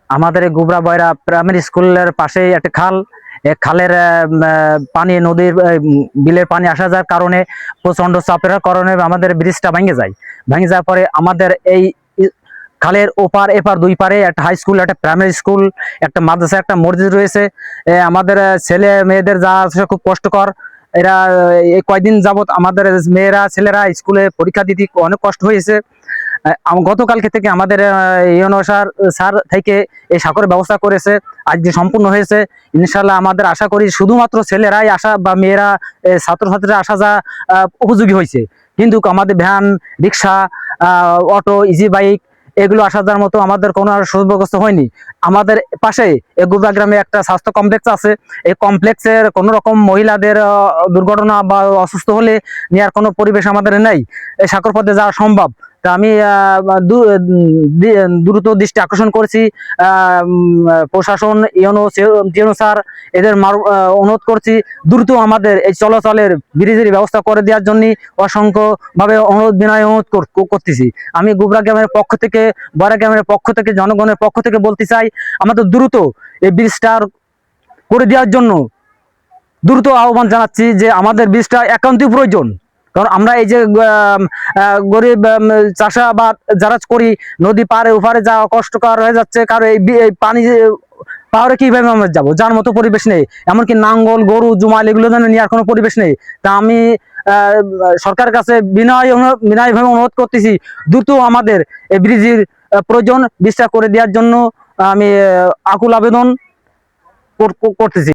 আমাদের এই গোবরা বয়রা প্রাইমারি স্কুলের পাশে একটা খাল, খালের পানি নদীর বিলের পানি আসা যাওয়ার কারণে প্রচন্ড চাপের কারণে আমাদের ব্রিজটা ভেঙে যাওয়ার পরে আমাদের এই খালের ওপার এপার দুই পারে একটা হাই স্কুল, একটা প্রাইমারি স্কুল, একটা মাদ্রাসা, একটা মসজিদ রয়েছে। আমাদের ছেলে মেয়েদের যা আছে খুব কষ্টকর। এরা এই কয়দিন যাবত আমাদের মেয়েরা ছেলেরা স্কুলে পরীক্ষা দিতে অনেক কষ্ট হয়েছে। গতকালকে থেকে আমাদের ইউনো স্যার থেকে এই সাঁকোর ব্যবস্থা করেছে, আজকে সম্পূর্ণ হয়েছে। ইনশাল্লাহ আমাদের আশা করি শুধুমাত্র ছেলেরাই আসা বা মেয়েরা ছাত্রছাত্রীরা আসা যা উপযোগী হয়েছে, কিন্তু আমাদের ভ্যান, রিক্সা, অটো, ইজি বাইক এগুলো আসা যাওয়ার মতো আমাদের কোনো আর সুব্যবস্থা হয়নি। আমাদের পাশে গোবরা গ্রামে একটা স্বাস্থ্য কমপ্লেক্স আছে। এই কমপ্লেক্সের কোনো রকম মহিলাদের দুর্ঘটনা বা অসুস্থ হলে নেওয়ার কোনো পরিবেশ আমাদের নেই। এই সাঁকোর পথে যাওয়া সম্ভব। তা আমি দ্রুত দৃষ্টি আকর্ষণ করছি প্রশাসন, ইউনো স্যার এদের অনুরোধ করছি দ্রুত আমাদের এই চলাচলের ব্রিজের ব্যবস্থা করে দেওয়ার জন্য অসংখ্যভাবে বিনয় অনুরোধ করতেছি। আমি গোবরা গ্রামের পক্ষ থেকে, বয়রা গ্রামের পক্ষ থেকে, জনগণের পক্ষ থেকে বলতে চাই, আমাদের দ্রুত এই ব্রিজটা করে দেওয়ার জন্য দ্রুত আহ্বান জানাচ্ছি যে আমাদের ব্রিজটা একান্তই প্রয়োজন। কারণ আমরা এই যে গরিব চাষাবাদ যারা করি, নদী পারে ওপারে যাওয়া কষ্টকর হয়ে যাচ্ছে। কারণ এই পানি পাহাড়ে কিভাবে আমরা যাবো, যার মতো পরিবেশ নেই। এমনকি নাঙ্গল, গরু, জুমাল এগুলো যেন নেওয়ার কোনো পরিবেশ নেই। তা আমি সরকারের কাছে বিনয়ভাবে অনুরোধ করতেছি দ্রুত আমাদের এই ব্রিজের প্রয়োজন, ব্রিজটা করে দেওয়ার জন্য আমি আকুল আবেদন করতেছি।